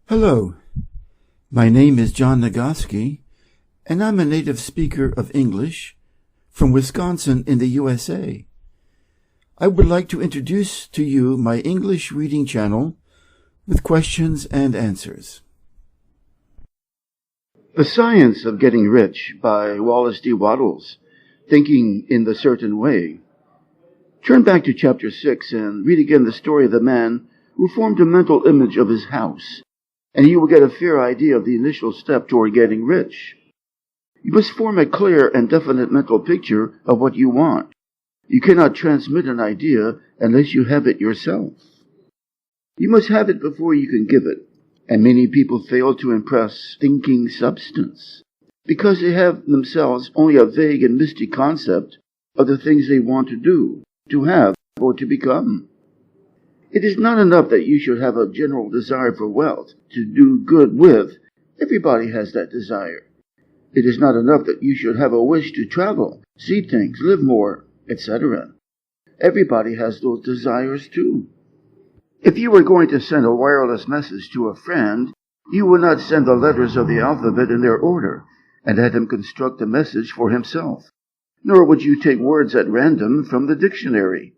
Hello, my name is John Nagoski, and I'm a native speaker of English from Wisconsin in the USA. I would like to introduce to you my English reading channel with questions and answers. The Science of Getting Rich by Wallace D. Wattles, Thinking in the Certain Way. Turn back to chapter 6 and read again the story of the man who formed a mental image of his house, and you will get a fair idea of the initial step toward getting rich. You must form a clear and definite mental picture of what you want. You cannot transmit an idea unless you have it yourself. You must have it before you can give it, and many people fail to impress thinking substance because they have themselves only a vague and misty concept of the things they want to do, to have, or to become. It is not enough that you should have a general desire for wealth to do good with. Everybody has that desire. It is not enough that you should have a wish to travel, see things, live more, etc. Everybody has those desires too. If you were going to send a wireless message to a friend, you would not send the letters of the alphabet in their order and let him construct a message for himself. Nor would you take words at random from the dictionary.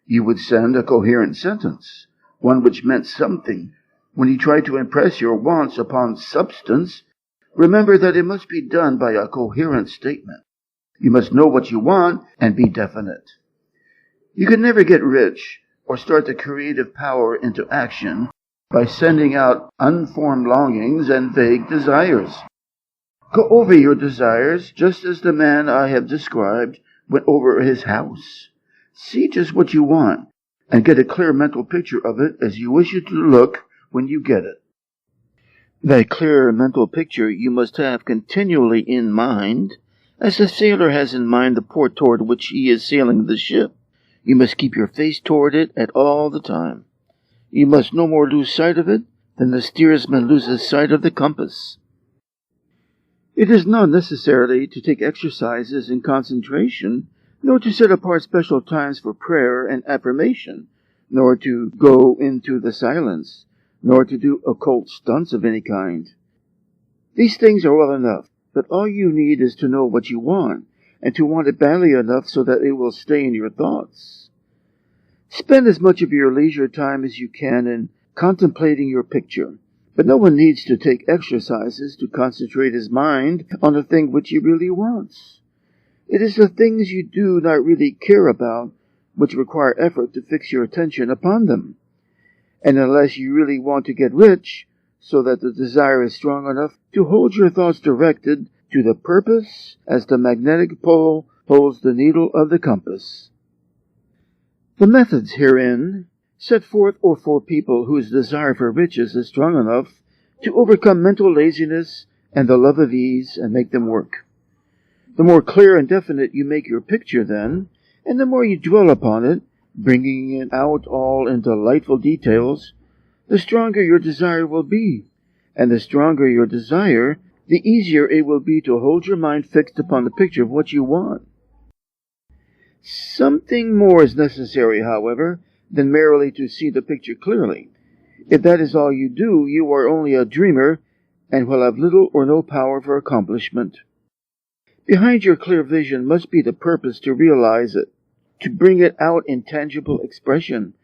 You would send a coherent sentence, one which meant something. When you try to impress your wants upon substance, remember that it must be done by a coherent statement. You must know what you want and be definite. You can never get rich or start the creative power into action by sending out unformed longings and vague desires. Go over your desires just as the man I have described went over his house. See just what you want, and get a clear mental picture of it as you wish it to look when you get it. That clear mental picture you must have continually in mind, as the sailor has in mind the port toward which he is sailing the ship. You must keep your face toward it at all the time. You must no more lose sight of it than the steersman loses sight of the compass. It is not necessary to take exercises in concentration, nor to set apart special times for prayer and affirmation, nor to go into the silence, nor to do occult stunts of any kind. These things are well enough, but all you need is to know what you want, and to want it badly enough so that it will stay in your thoughts. Spend as much of your leisure time as you can in contemplating your picture, but no one needs to take exercises to concentrate his mind on the thing which he really wants. It is the things you do not really care about which require effort to fix your attention upon them. And unless you really want to get rich, so that the desire is strong enough to hold your thoughts directed to the purpose as the magnetic pole holds the needle of the compass. The methods herein set forth are for people whose desire for riches is strong enough to overcome mental laziness and the love of ease and make them work. The more clear and definite you make your picture then, and the more you dwell upon it, bringing it out all in delightful details, the stronger your desire will be, and the stronger your desire, the easier it will be to hold your mind fixed upon the picture of what you want. Something more is necessary, however, than merely to see the picture clearly. If that is all you do, you are only a dreamer, and will have little or no power for accomplishment. Behind your clear vision must be the purpose to realize it, to bring it out in tangible expression,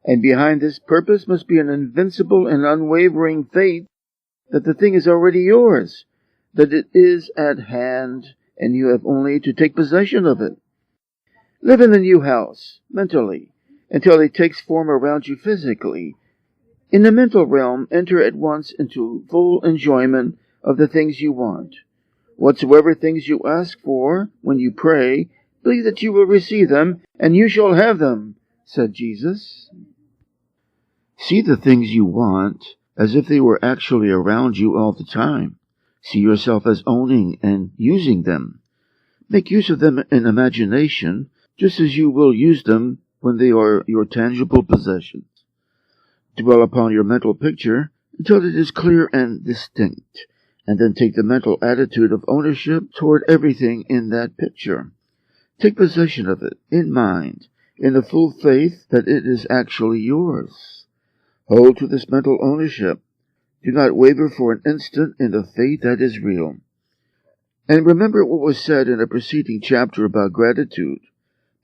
and behind this purpose must be an invincible and unwavering faith that the thing is already yours, that it is at hand, and you have only to take possession of it. Live in the new house, mentally, until it takes form around you physically. In the mental realm, enter at once into full enjoyment of the things you want. Whatsoever things you ask for when you pray, believe that you will receive them, and you shall have them, said Jesus. See the things you want as if they were actually around you all the time. See yourself as owning and using them. Make use of them in imagination, just as you will use them when they are your tangible possessions. Dwell upon your mental picture until it is clear and distinct, and then take the mental attitude of ownership toward everything in that picture. Take possession of it, in mind, in the full faith that it is actually yours. Hold to this mental ownership. Do not waver for an instant in the faith that is real. And remember what was said in a preceding chapter about gratitude.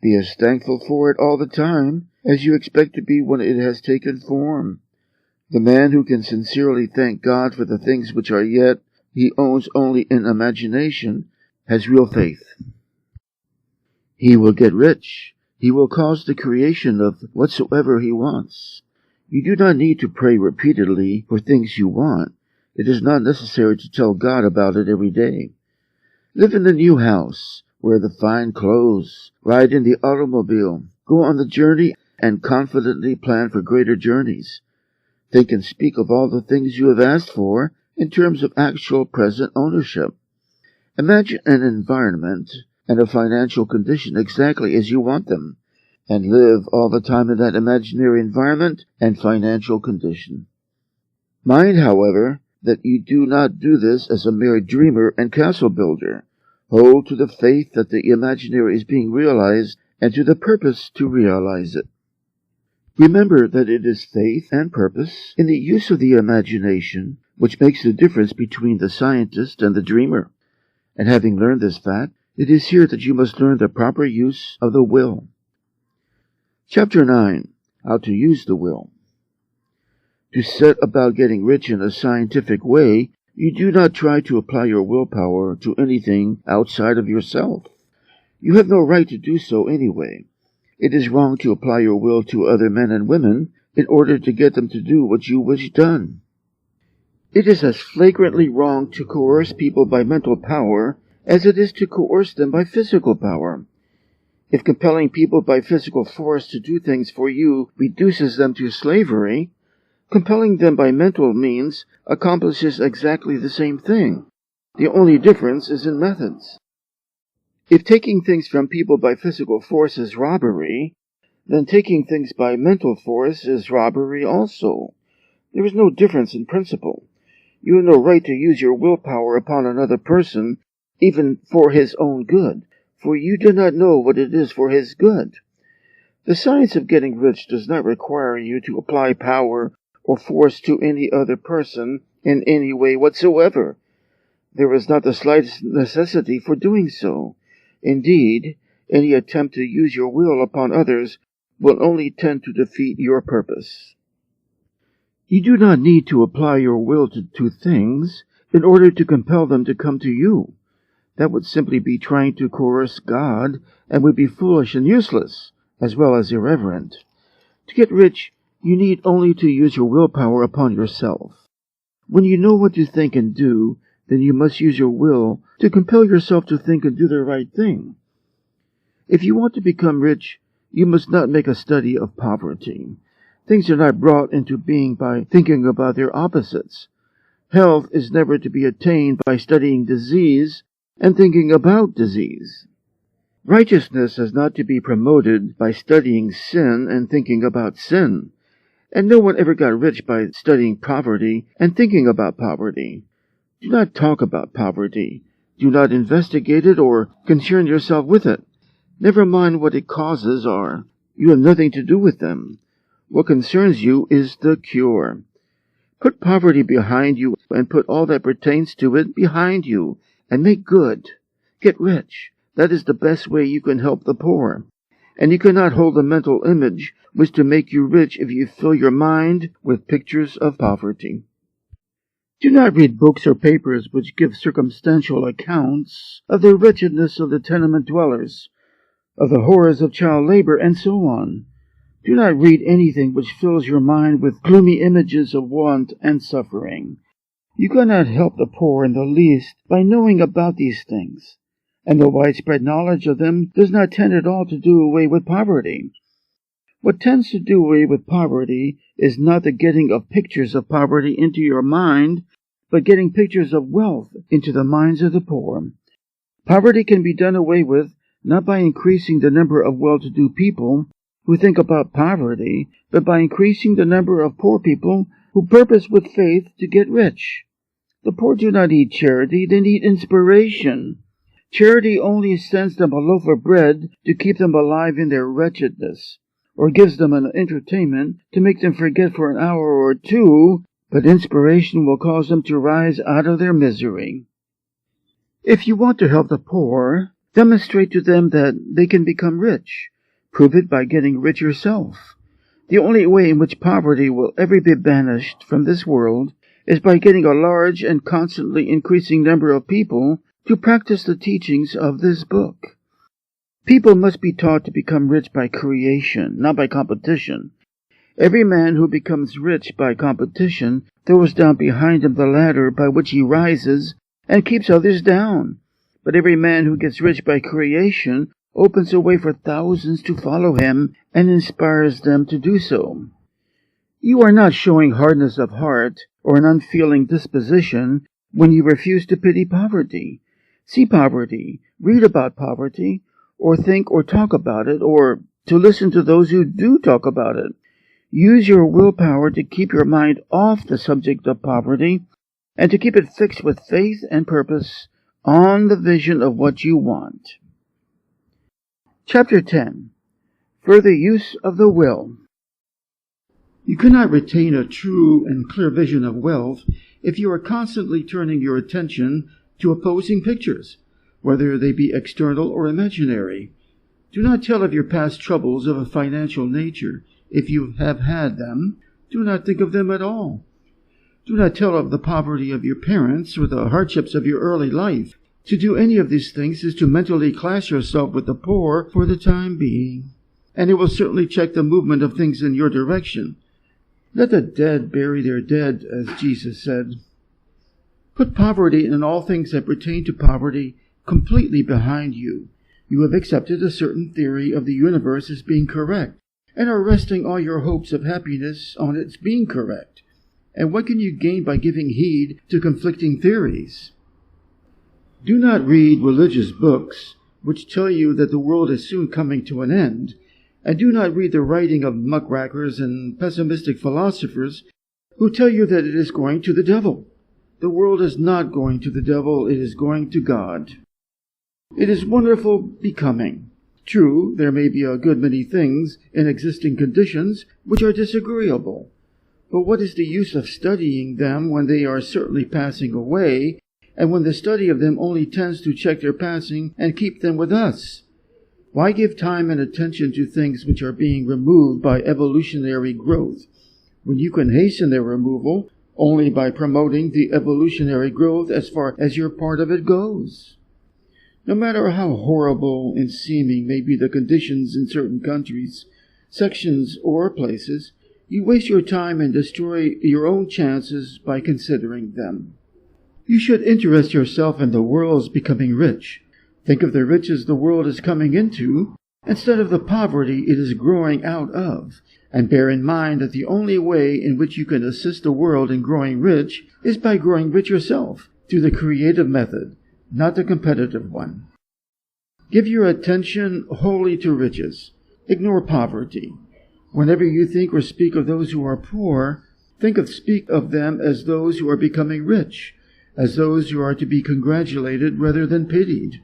Be as thankful for it all the time as you expect to be when it has taken form. The man who can sincerely thank God for the things which are yet he owns only in imagination has real faith. He will get rich. He will cause the creation of whatsoever he wants. You do not need to pray repeatedly for things you want. It is not necessary to tell God about it every day. Live in the new house, wear the fine clothes, ride in the automobile, go on the journey, and confidently plan for greater journeys. Think and speak of all the things you have asked for in terms of actual present ownership. Imagine an environment and a financial condition exactly as you want them, and live all the time in that imaginary environment and financial condition. Mind, however, that you do not do this as a mere dreamer and castle builder. Hold to the faith that the imaginary is being realized and to the purpose to realize it. Remember that it is faith and purpose in the use of the imagination which makes the difference between the scientist and the dreamer. And having learned this fact, it is here that you must learn the proper use of the will. Chapter 9. How to use the will. To set about getting rich in a scientific way, you do not try to apply your willpower to anything outside of yourself. You have no right to do so anyway. It is wrong to apply your will to other men and women in order to get them to do what you wish done. It is as flagrantly wrong to coerce people by mental power as it is to coerce them by physical power. If compelling people by physical force to do things for you reduces them to slavery, compelling them by mental means accomplishes exactly the same thing. The only difference is in methods. If taking things from people by physical force is robbery, then taking things by mental force is robbery also. There is no difference in principle. You have no right to use your willpower upon another person, even for his own good, for you do not know what it is for his good. The science of getting rich does not require you to apply power or force to any other person in any way whatsoever. There is not the slightest necessity for doing so. Indeed, any attempt to use your will upon others will only tend to defeat your purpose. You do not need to apply your will to things in order to compel them to come to you. That would simply be trying to coerce God and would be foolish and useless, as well as irreverent. To get rich, you need only to use your willpower upon yourself. When you know what to think and do, then you must use your will to compel yourself to think and do the right thing. If you want to become rich, you must not make a study of poverty. Things are not brought into being by thinking about their opposites. Health is never to be attained by studying disease and thinking about disease. Righteousness is not to be promoted by studying sin and thinking about sin. And no one ever got rich by studying poverty and thinking about poverty. Do not talk about poverty. Do not investigate it or concern yourself with it. Never mind what its causes are. You have nothing to do with them. What concerns you is the cure. Put poverty behind you and put all that pertains to it behind you and make good. Get rich. That is the best way you can help the poor. And you cannot hold a mental image which to make you rich if you fill your mind with pictures of poverty. Do not read books or papers which give circumstantial accounts of the wretchedness of the tenement dwellers, of the horrors of child labor, and so on. Do not read anything which fills your mind with gloomy images of want and suffering. You cannot help the poor in the least by knowing about these things, and the widespread knowledge of them does not tend at all to do away with poverty. What tends to do away with poverty is not the getting of pictures of poverty into your mind, but getting pictures of wealth into the minds of the poor. Poverty can be done away with not by increasing the number of well-to-do people who think about poverty, but by increasing the number of poor people who purpose with faith to get rich. The poor do not need charity, they need inspiration. Charity only sends them a loaf of bread to keep them alive in their wretchedness, or gives them an entertainment to make them forget for an hour or two but inspiration will cause them to rise out of their misery. If you want to help the poor, demonstrate to them that they can become rich. Prove it by getting rich yourself. The only way in which poverty will ever be banished from this world is by getting a large and constantly increasing number of people to practice the teachings of this book. People must be taught to become rich by creation, not by competition. Every man who becomes rich by competition throws down behind him the ladder by which he rises and keeps others down. But every man who gets rich by creation opens a way for thousands to follow him and inspires them to do so. You are not showing hardness of heart or an unfeeling disposition when you refuse to pity poverty. See poverty, read about poverty, or think or talk about it, or to listen to those who do talk about it. Use your willpower to keep your mind off the subject of poverty and to keep it fixed with faith and purpose on the vision of what you want. Chapter 10. Further use of the will. You cannot retain a true and clear vision of wealth if you are constantly turning your attention to opposing pictures, whether they be external or imaginary. Do not tell of your past troubles of a financial nature. If you have had them, do not think of them at all. Do not tell of the poverty of your parents or the hardships of your early life. To do any of these things is to mentally class yourself with the poor for the time being, and it will certainly check the movement of things in your direction. Let the dead bury their dead, as Jesus said. Put poverty and all things that pertain to poverty completely behind you. You have accepted a certain theory of the universe as being correct, and are resting all your hopes of happiness on its being correct. And what can you gain by giving heed to conflicting theories? Do not read religious books which tell you that the world is soon coming to an end, and do not read the writing of muckrackers and pessimistic philosophers who tell you that it is going to the devil. The world is not going to the devil, it is going to God. It is wonderful becoming. True, there may be a good many things in existing conditions which are disagreeable, but what is the use of studying them when they are certainly passing away, and when the study of them only tends to check their passing and keep them with us? Why give time and attention to things which are being removed by evolutionary growth, when you can hasten their removal only by promoting the evolutionary growth as far as your part of it goes? No matter how horrible in seeming may be the conditions in certain countries, sections, or places, you waste your time and destroy your own chances by considering them. You should interest yourself in the world's becoming rich. Think of the riches the world is coming into, instead of the poverty it is growing out of, and bear in mind that the only way in which you can assist the world in growing rich is by growing rich yourself, through the creative method, not the competitive one. Give your attention wholly to riches. Ignore poverty. Whenever you think or speak of those who are poor, speak of them as those who are becoming rich, as those who are to be congratulated rather than pitied.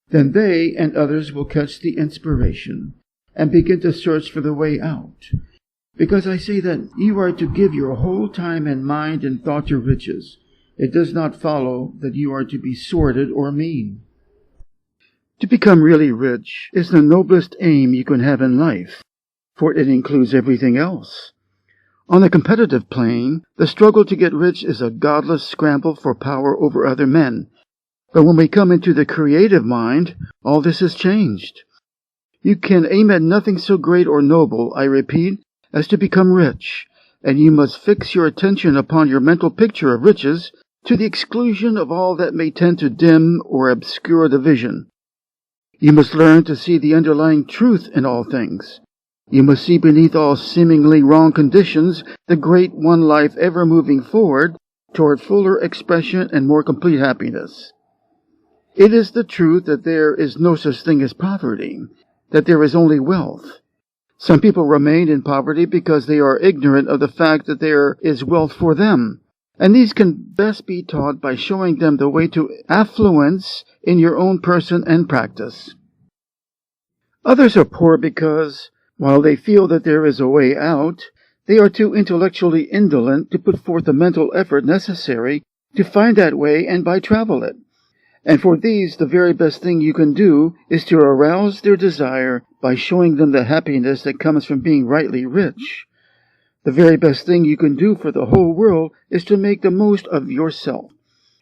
Then they and others will catch the inspiration and begin to search for the way out. Because I say that you are to give your whole time and mind and thought to riches. It does not follow that you are to be sordid or mean. To become really rich is the noblest aim you can have in life, for it includes everything else. On the competitive plane, the struggle to get rich is a godless scramble for power over other men. But when we come into the creative mind, all this has changed. You can aim at nothing so great or noble, I repeat, as to become rich, and you must fix your attention upon your mental picture of riches to the exclusion of all that may tend to dim or obscure the vision. You must learn to see the underlying truth in all things. You must see beneath all seemingly wrong conditions the great one life ever moving forward toward fuller expression and more complete happiness. It is the truth that there is no such thing as poverty, that there is only wealth. Some people remain in poverty because they are ignorant of the fact that there is wealth for them, and these can best be taught by showing them the way to affluence in your own person and practice. Others are poor because, while they feel that there is a way out, They are too intellectually indolent to put forth the mental effort necessary to find that way and by travel it. And for these, the very best thing you can do is to arouse their desire by showing them the happiness that comes from being rightly rich. The very best thing you can do for the whole world is to make the most of yourself.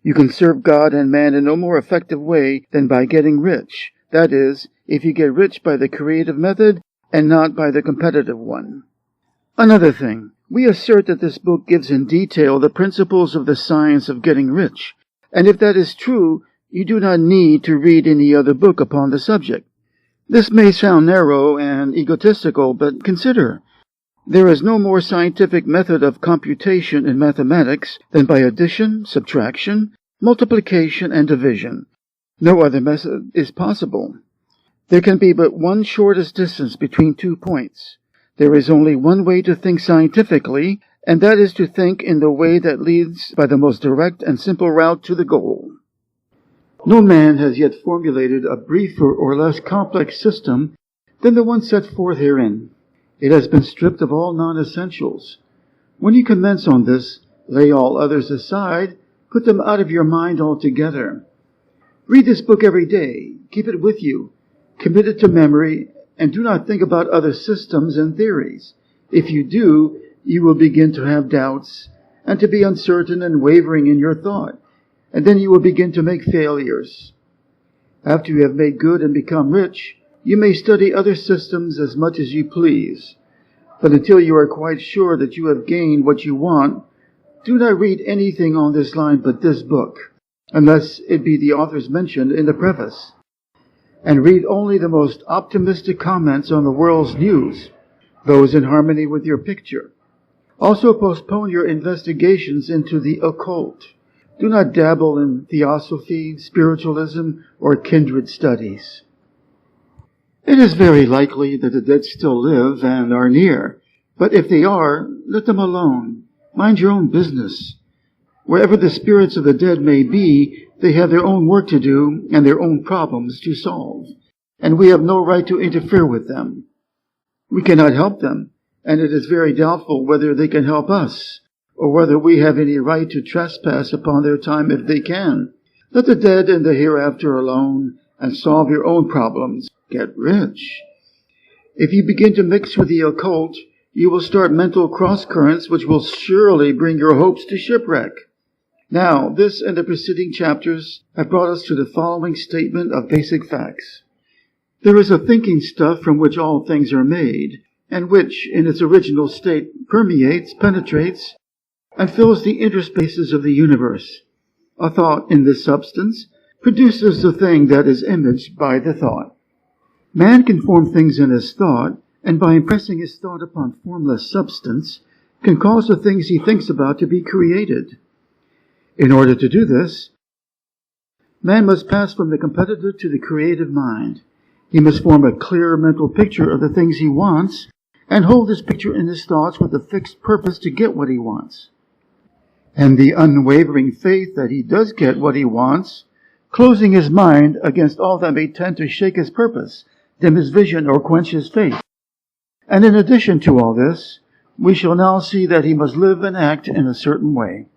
You can serve God and man in no more effective way than by getting rich. That is, if you get rich by the creative method and not by the competitive one. Another thing, we assert that this book gives in detail the principles of the science of getting rich. And if that is true, you do not need to read any other book upon the subject. This may sound narrow and egotistical, but consider. There is no more scientific method of computation in mathematics than by addition, subtraction, multiplication, and division. No other method is possible. There can be but one shortest distance between 2 points. There is only one way to think scientifically, and that is to think in the way that leads by the most direct and simple route to the goal. No man has yet formulated a briefer or less complex system than the one set forth herein. It has been stripped of all non-essentials. When you commence on this, lay all others aside, put them out of your mind altogether. Read this book every day, keep it with you, commit it to memory, and do not think about other systems and theories. If you do, you will begin to have doubts, and to be uncertain and wavering in your thought, and then you will begin to make failures. After you have made good and become rich, you may study other systems as much as you please, but until you are quite sure that you have gained what you want, do not read anything on this line but this book, unless it be the authors mentioned in the preface. And read only the most optimistic comments on the world's news, those in harmony with your picture. Also postpone your investigations into the occult. Do not dabble in theosophy, spiritualism, or kindred studies. It is very likely that the dead still live and are near, but if they are, let them alone. Mind your own business. Wherever the spirits of the dead may be, they have their own work to do and their own problems to solve, and we have no right to interfere with them. We cannot help them, and it is very doubtful whether they can help us, or whether we have any right to trespass upon their time if they can. Let the dead and the hereafter alone, and solve your own problems. Get rich. If you begin to mix with the occult, you will start mental cross-currents which will surely bring your hopes to shipwreck. Now, this and the preceding chapters have brought us to the following statement of basic facts. There is a thinking stuff from which all things are made, and which, in its original state, permeates, penetrates, and fills the interspaces of the universe. A thought in this substance produces the thing that is imaged by the thought. Man can form things in his thought, and by impressing his thought upon formless substance, can cause the things he thinks about to be created. In order to do this, man must pass from the competitive to the creative mind. He must form a clear mental picture of the things he wants, and hold this picture in his thoughts with a fixed purpose to get what he wants. And the unwavering faith that he does get what he wants, closing his mind against all that may tend to shake his purpose, dim his vision, or quench his faith. And in addition to all this, we shall now see that he must live and act in a certain way.